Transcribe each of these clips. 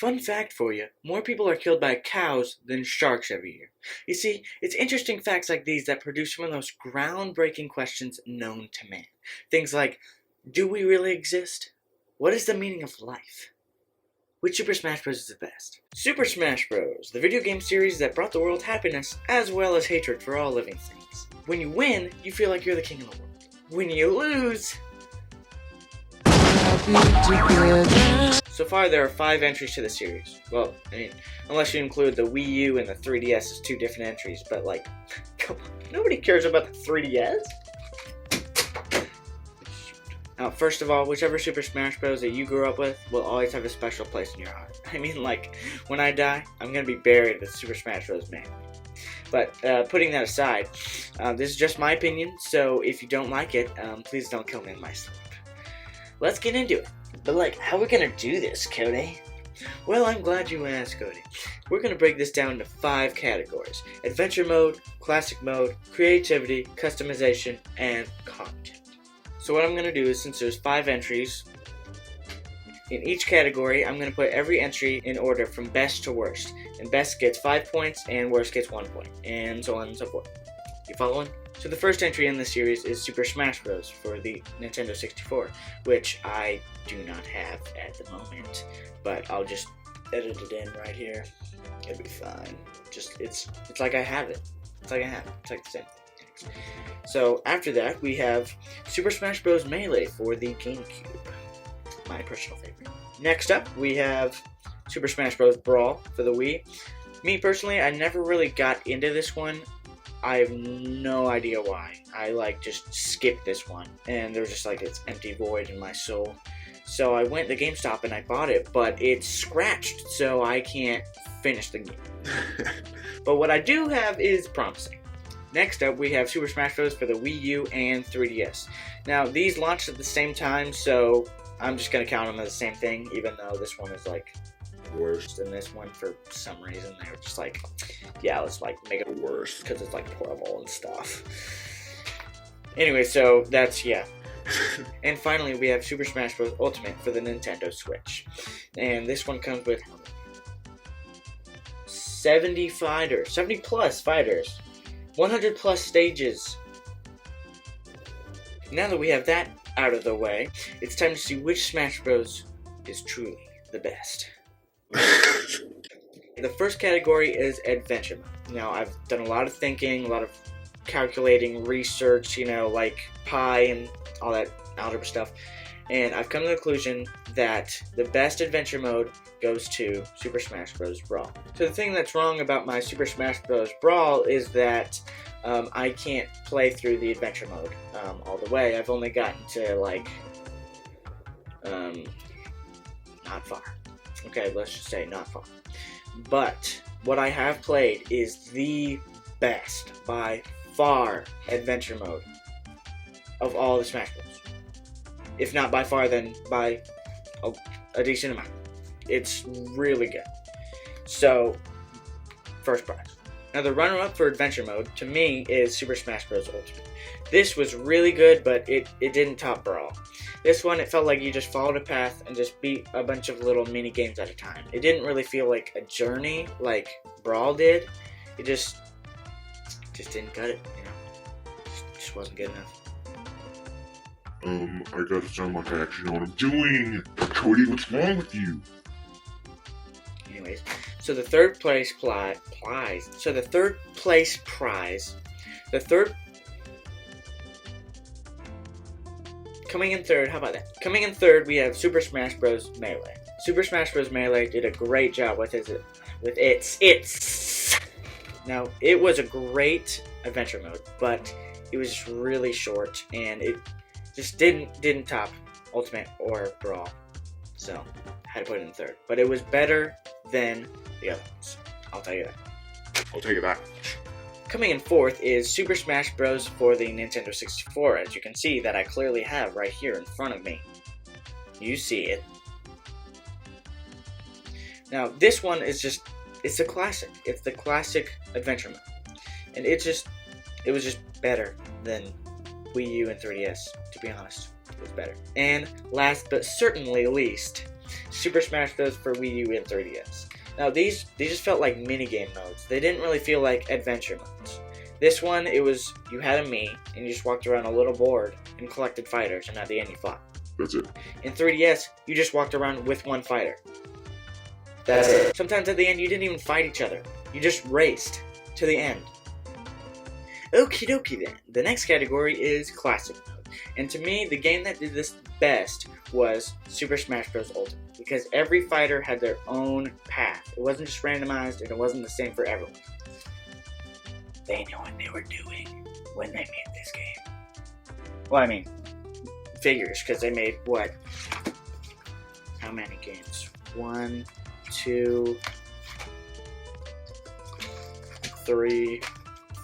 Fun fact for you, more people are killed by cows than sharks every year. You see, it's interesting facts like these that produce some of the most groundbreaking questions known to man. Things like, do we really exist? What is the meaning of life? Which Super Smash Bros. Is the best? Super Smash Bros., the video game series that brought the world happiness as well as hatred for all living things. When you win, you feel like you're the king of the world. When you lose... So far, there are 5 entries to the series. Well, I mean, unless you include the Wii U and the 3DS as 2 different entries, but like, come on, nobody cares about the 3DS? Now, first of all, whichever Super Smash Bros. That you grew up with will always have a special place in your heart. I mean, like, when I die, I'm gonna be buried with Super Smash Bros. Man. But, putting that aside, this is just my opinion, so if you don't like it, please don't kill me in my sleep. Let's get into it. But like, how are we gonna do this, Cody? Well, I'm glad you asked, Cody. We're gonna break this down into 5 categories: adventure mode, classic mode, creativity, customization, and content. So what I'm gonna do is, since there's 5 entries in each category, I'm gonna put every entry in order from best to worst. And best gets 5 points, and worst gets 1 point, and so on and so forth. You following? So the first entry in this series is Super Smash Bros. For the Nintendo 64, which I do not have at the moment, but I'll just edit it in right here. It'll be fine. It's like I have it. It's like the same thing. So after that, we have Super Smash Bros. Melee for the GameCube, my personal favorite. Next up, we have Super Smash Bros. Brawl for the Wii. Me personally, I never really got into this one. I have no idea why. I just skipped this one, and there was just this empty void in my soul. So I went to GameStop and I bought it, but it's scratched, so I can't finish the game. But what I do have is promising. Next up, we have Super Smash Bros. For the Wii U and 3DS. Now, these launched at the same time, so I'm just going to count them as the same thing, even though this one is worse than this one for some reason. They were just yeah, let's make it worse because it's portable and stuff. Anyway, so that's, yeah. And finally, we have Super Smash Bros. Ultimate for the Nintendo Switch. And this one comes with 70 plus fighters, 100 plus stages. Now that we have that out of the way, it's time to see which Smash Bros. Is truly the best. The first category is adventure mode. Now, I've done a lot of thinking, a lot of calculating, research, like pi and all that algebra stuff, and I've come to the conclusion that the best adventure mode goes to Super Smash Bros. Brawl. So the thing that's wrong about my Super Smash Bros. Brawl is that I can't play through the adventure mode all the way. I've only gotten to not far. Okay, let's just say not far. But what I have played is the best, by far, adventure mode of all the Smash Bros. If not by far, then by a decent amount. It's really good. So, first prize. Now, the runner-up for adventure mode, to me, is Super Smash Bros. Ultimate. This was really good, but it didn't top Brawl. This one, it felt like you just followed a path and just beat a bunch of little mini games at a time. It didn't really feel like a journey like Brawl did. It just didn't cut it, Just wasn't good enough. I gotta sound like I actually know what I'm doing. Cody, what's wrong with you? Anyways, so the third place coming in third, how about that? Coming in third, we have Super Smash Bros. Melee. Super Smash Bros. Melee did a great job with its. Now, it was a great adventure mode, but it was just really short, and it just didn't top Ultimate or Brawl. So, I had to put it in third. But it was better than the other ones. I'll tell you that. I'll take that. Coming in fourth is Super Smash Bros. For the Nintendo 64, as you can see that I clearly have right here in front of me. You see it. Now, this one is it's a classic. It's the classic adventure mode. And it was just better than Wii U and 3DS, to be honest. It was better. And last but certainly least, Super Smash Bros. For Wii U and 3DS. Now these just felt like minigame modes. They didn't really feel like adventure modes. This one, it was, you had a Mii, and you just walked around a little board and collected fighters, and at the end you fought. That's it. In 3DS, you just walked around with one fighter. That's it. Sometimes at the end, you didn't even fight each other. You just raced to the end. Okie dokie then. The next category is Classic Mode. And to me, the game that did this best was Super Smash Bros. Ultimate. Because every fighter had their own path. It wasn't just randomized, and it wasn't the same for everyone. They knew what they were doing when they made this game. Well, I mean, figures, because they made, what? How many games? 1, 2, 3,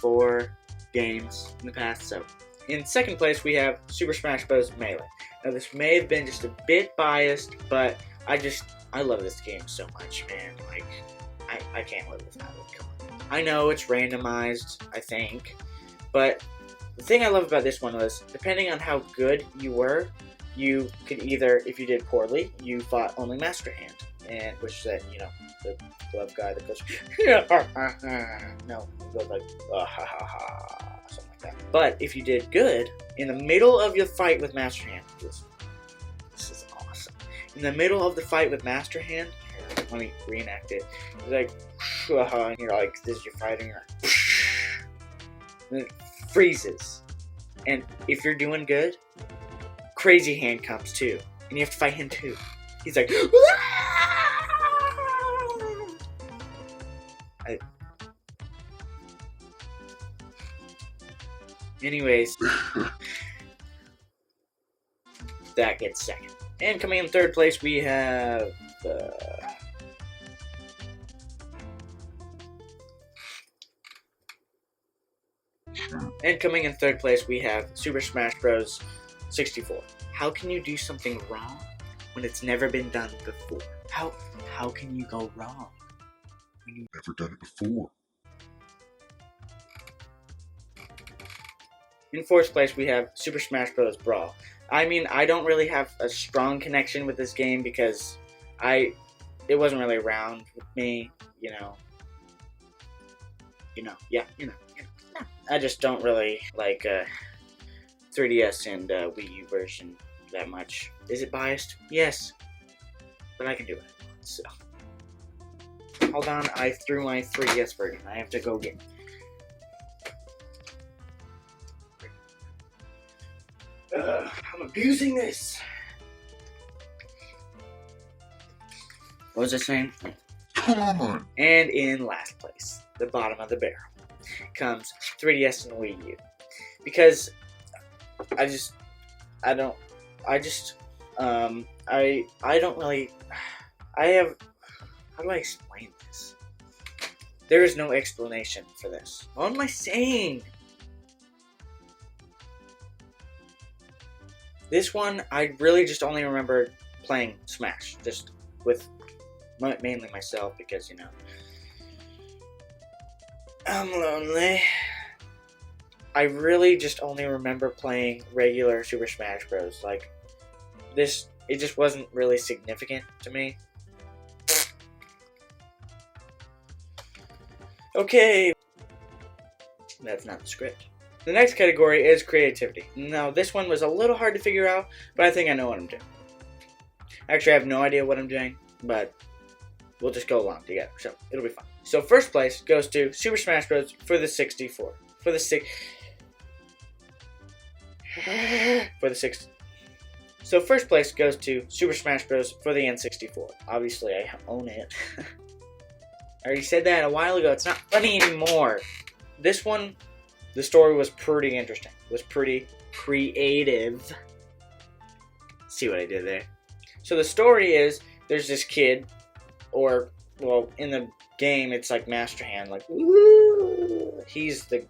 4 games in the past. So, in second place, we have Super Smash Bros. Melee. Now, this may have been just a bit biased, but I love this game so much, man. Like, I can't live without it. Come on. I know it's randomized, I think, but the thing I love about this one was, depending on how good you were, you could either, if you did poorly, you fought only Master Hand, and which then, you know, the glove guy that goes, no, he goes like, ha ha ha, something like that. But if you did good, in the middle of your fight with Master Hand, this is awesome. In the middle of the fight with Master Hand, let me reenact it. It's like, and you're like, this is your fight, and you're like, and it freezes. And if you're doing good, Crazy Hand comes too, and you have to fight him too. He's like, anyways, that gets second. And coming in third place, we have Super Smash Bros. 64. How can you do something wrong when it's never been done before? How can you go wrong when you've Never done it before. In fourth place, we have Super Smash Bros. Brawl. I mean, I don't really have a strong connection with this game because it wasn't really around with me, I just don't really like 3DS and Wii U version that much. Is it biased? Yes, but I can do it. So, hold on, I threw my 3DS version. I have to go get. I'm abusing this. What was I saying? Come on. And in last place, the bottom of the barrel, comes 3DS and Wii U. Because I don't really, how do I explain this? There is no explanation for this. What am I saying? This one, I really just only remember playing Smash, just with mainly myself because, I'm lonely. I really just only remember playing regular Super Smash Bros. Like, this, it just wasn't really significant to me. Okay. That's not the script. The next category is creativity. Now, this one was a little hard to figure out, but I think I know what I'm doing. Actually, I have no idea what I'm doing, but we'll just go along together, so it'll be fun. So, first place goes to Super Smash Bros. For the 64. So, first place goes to Super Smash Bros. For the N64. Obviously, I own it. I already said that a while ago. It's not funny anymore. This one, the story was pretty interesting. It was pretty creative. See what I did there? So the story is, there's this kid, or, well, in the game, it's like Master Hand, like, woo! He's the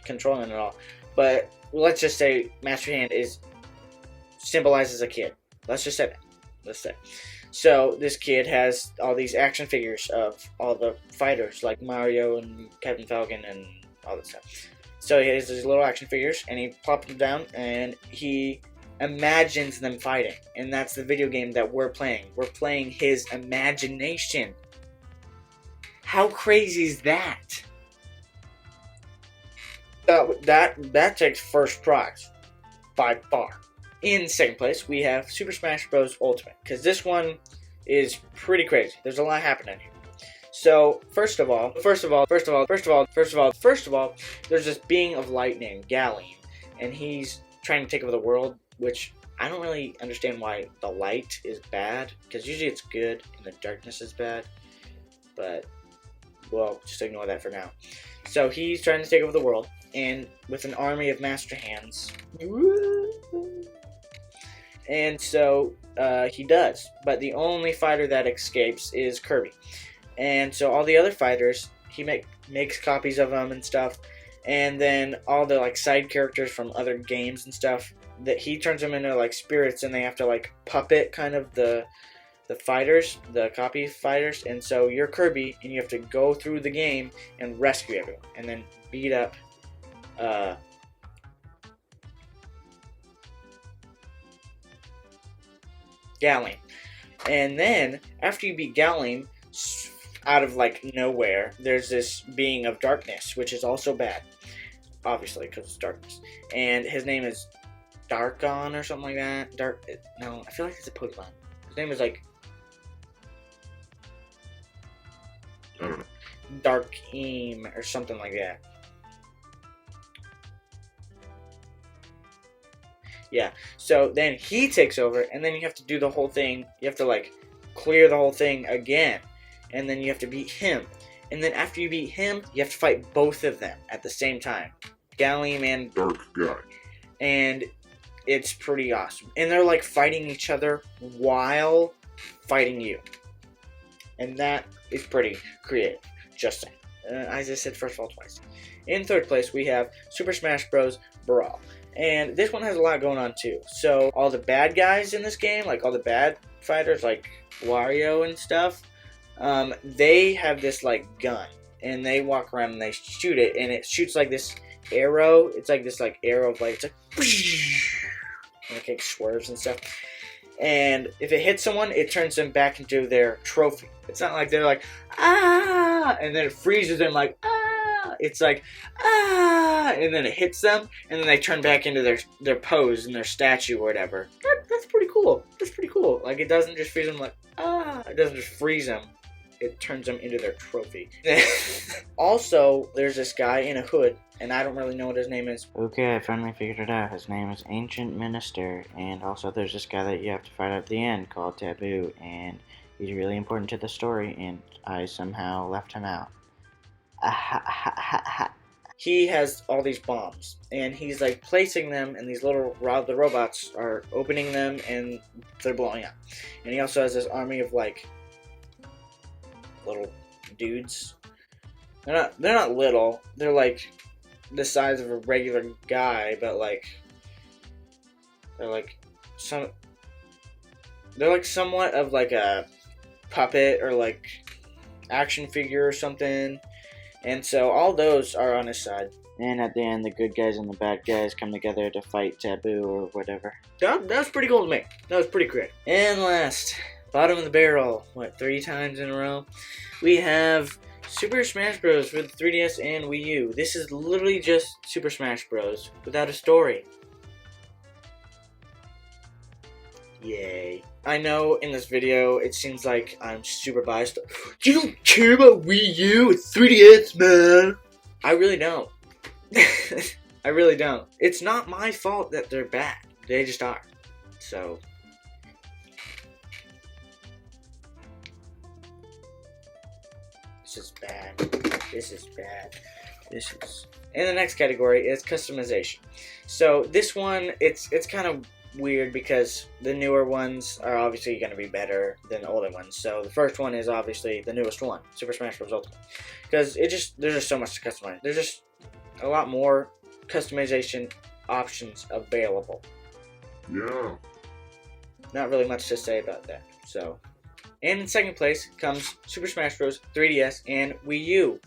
controlling it all. But let's just say Master Hand symbolizes a kid. Let's just say that. Let's say. So this kid has all these action figures of all the fighters, like Mario and Captain Falcon and all that stuff. So he has these little action figures, and he plops them down, and he imagines them fighting. And that's the video game that we're playing. We're playing his imagination. How crazy is that? That takes first prize by far. In second place, we have Super Smash Bros. Ultimate, because this one is pretty crazy. There's a lot happening here. So first of all, there's this being of light named Galeen, and he's trying to take over the world, which I don't really understand why the light is bad, because usually it's good and the darkness is bad. But well, just ignore that for now. So he's trying to take over the world, and with an army of master hands. And so he does, but the only fighter that escapes is Kirby. And so all the other fighters, he makes copies of them and stuff, and then all the like side characters from other games and stuff, that he turns them into like spirits, and they have to like puppet kind of the fighters, the copy fighters. And so you're Kirby, and you have to go through the game and rescue everyone, and then beat up Galeen. And then after you beat Galeen, out of like nowhere, there's this being of darkness, which is also bad, obviously, because it's darkness. And his name is Darkon or something like that. No, I feel like it's a Pokemon. His name is like I don't know. Darkeem or something like that. Yeah, so then he takes over, and then you have to do the whole thing. You have to like clear the whole thing again, and then you have to beat him. And then after you beat him, you have to fight both of them at the same time, Galeen and Dark guy. And it's pretty awesome. And they're like fighting each other while fighting you, and that is pretty creative. Just saying. As I said, first of all, twice. In third place, we have Super Smash Bros. Brawl. And this one has a lot going on too. So all the bad guys in this game, like all the bad fighters like Wario and stuff, they have this like gun, and they walk around and they shoot it, and it shoots like this arrow. It's like this like arrow of like, it's like and it swerves and stuff. And if it hits someone, it turns them back into their trophy. It's not like they're like, ah, and then it freezes them like, ah. It's like, ah, and then it hits them, and then they turn back into their pose and their statue or whatever. That's pretty cool. That's pretty cool. Like, it doesn't just freeze them like, ah. It doesn't just freeze them. It turns them into their trophy. Also, there's this guy in a hood, and I don't really know what his name is. Okay, I finally figured it out. His name is Ancient Minister, and also there's this guy that you have to fight at the end called Taboo, and he's really important to the story, and I somehow left him out. He has all these bombs, and he's like placing them, and these the robots are opening them, and they're blowing up. And he also has this army of like little dudes. They're not little. They're like the size of a regular guy, but like they're like somewhat of like a puppet or like action figure or something. And so all those are on his side. And at the end, the good guys and the bad guys come together to fight Taboo or whatever. That was pretty cool to me. That was pretty great. And last, bottom of the barrel, 3 times in a row, we have Super Smash Bros. For the 3DS and Wii U. This is literally just Super Smash Bros. Without a story. Yay. I know in this video it seems like I'm super biased. You don't care about Wii U? It's 3DS, man. I really don't. I really don't. It's not my fault that they're bad. They just are. So. This is bad. This is bad. This is. And the next category is customization. So this one, it's kind of weird because the newer ones are obviously going to be better than the older ones. So the first one is obviously the newest one, Super Smash Bros. Ultimate, because there's just so much to customize. There's just a lot more customization options available. Yeah. Not really much to say about that. So, and in second place comes Super Smash Bros. 3DS and Wii U.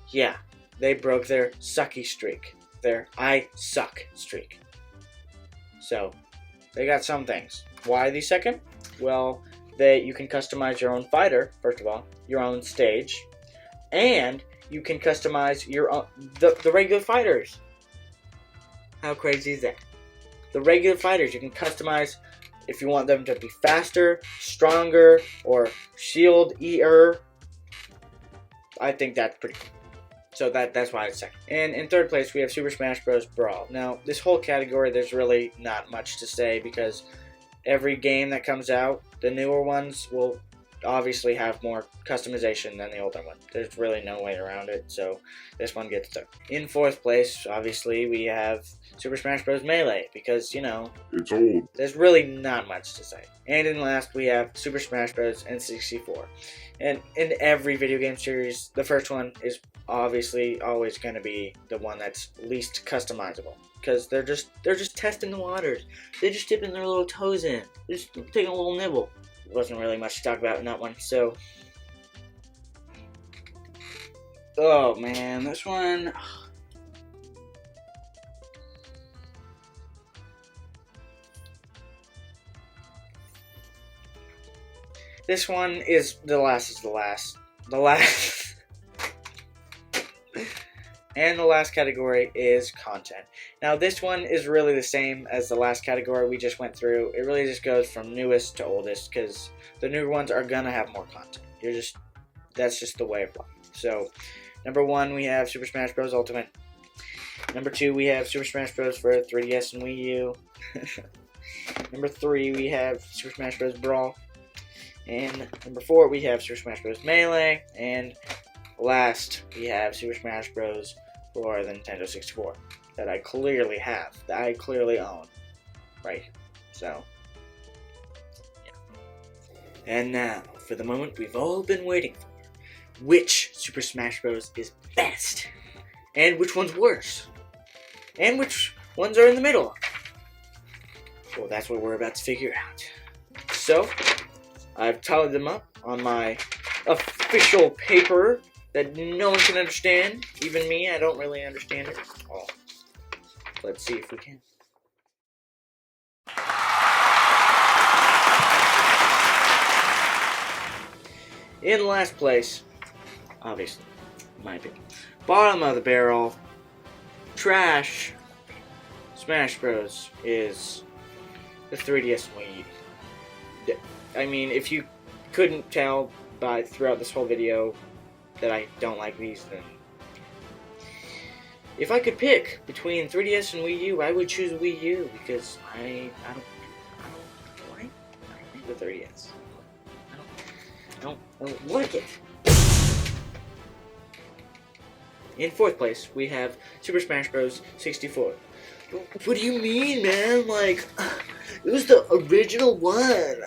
Yeah, they broke their sucky streak, their I suck streak. So, They got some things. Why the second? Well, you can customize your own fighter, first of all, your own stage, and you can customize your own, the regular fighters. How crazy is that? The regular fighters, you can customize if you want them to be faster, stronger, or shield-er. I think that's pretty cool. So that's why it's second. And in third place, we have Super Smash Bros. Brawl. Now, this whole category, there's really not much to say because every game that comes out, the newer ones will obviously have more customization than the older one. There's really no way around it, so this one gets third. In fourth place, obviously, we have Super Smash Bros. Melee because, you know, It's old. there's really not much to say. And in last, we have Super Smash Bros. N64. And in every video game series, the first one is obviously always going to be the one that's least customizable because they're just testing the waters. They're just dipping their little toes in. They're just taking a little nibble. Wasn't really much to talk about in that one. So, oh man, this one. This one is the last. And the last category is content. Now this one is really the same as the last category we just went through. It really just goes from newest to oldest because the newer ones are gonna have more content. That's just the way of life. So, number 1 we have Super Smash Bros. Ultimate. Number 2 we have Super Smash Bros. For 3DS and Wii U. Number 3 we have Super Smash Bros. Brawl. And number 4 we have Super Smash Bros. Melee. And last we have Super Smash Bros. For the Nintendo 64 that I clearly have, that I clearly own, right here. So, yeah. And now, for the moment we've all been waiting for. Which Super Smash Bros. Is best? And which one's worse? And which ones are in the middle? Well, that's what we're about to figure out. So, I've tallied them up on my official paper that no one can understand. Even me, I don't really understand it. Oh, let's see if we can. In last place, obviously, in my opinion, bottom of the barrel, trash, Smash Bros. Is the 3DS and Wii U. I mean, if you couldn't tell throughout this whole video that I don't like these, then if I could pick between 3DS and Wii U, I would choose Wii U because I don't like the 3DS. I don't like it. In fourth place, we have Super Smash Bros. 64. What do you mean, man? Like, it was the original one.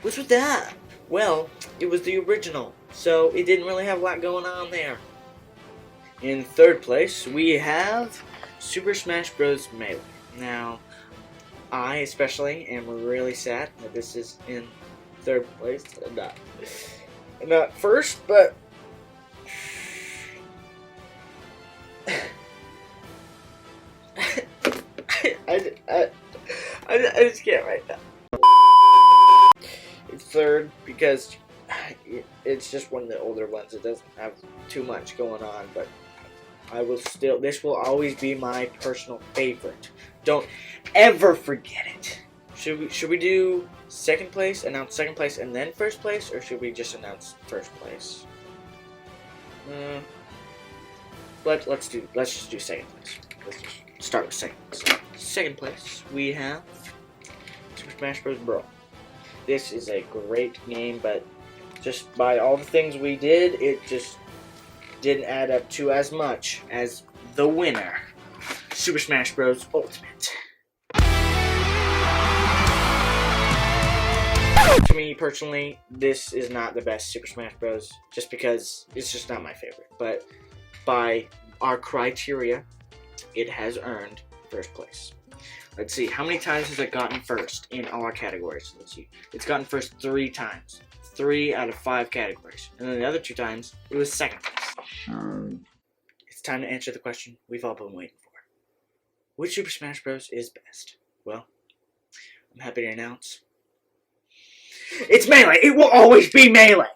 What's with that? Well, it was the original, so it didn't really have a lot going on there. In third place, we have Super Smash Bros. Melee. Now, I especially am really sad that this is in third place and not first, but I just can't right now. It's third because it's just one of the older ones. It doesn't have too much going on, but this will always be my personal favorite. Don't ever forget it. Should we do second place, announce second place, and then first place, or should we just announce first place? Let's just do second place. Let's just start with second. So, second place, we have Super Smash Bros. Brawl. This is a great game, but just by all the things we did, it just didn't add up to as much as the winner, Super Smash Bros. Ultimate. To me, personally, this is not the best Super Smash Bros. Just because it's just not my favorite. But by our criteria, it has earned first place. Let's see, how many times has it gotten first in all our categories? Let's see. It's gotten first 3 times. 3 out of 5 categories. And then the other 2 times, it was second place. It's time to answer the question we've all been waiting for. Which Super Smash Bros. Is best? Well, I'm happy to announce it's Melee. It will always be Melee.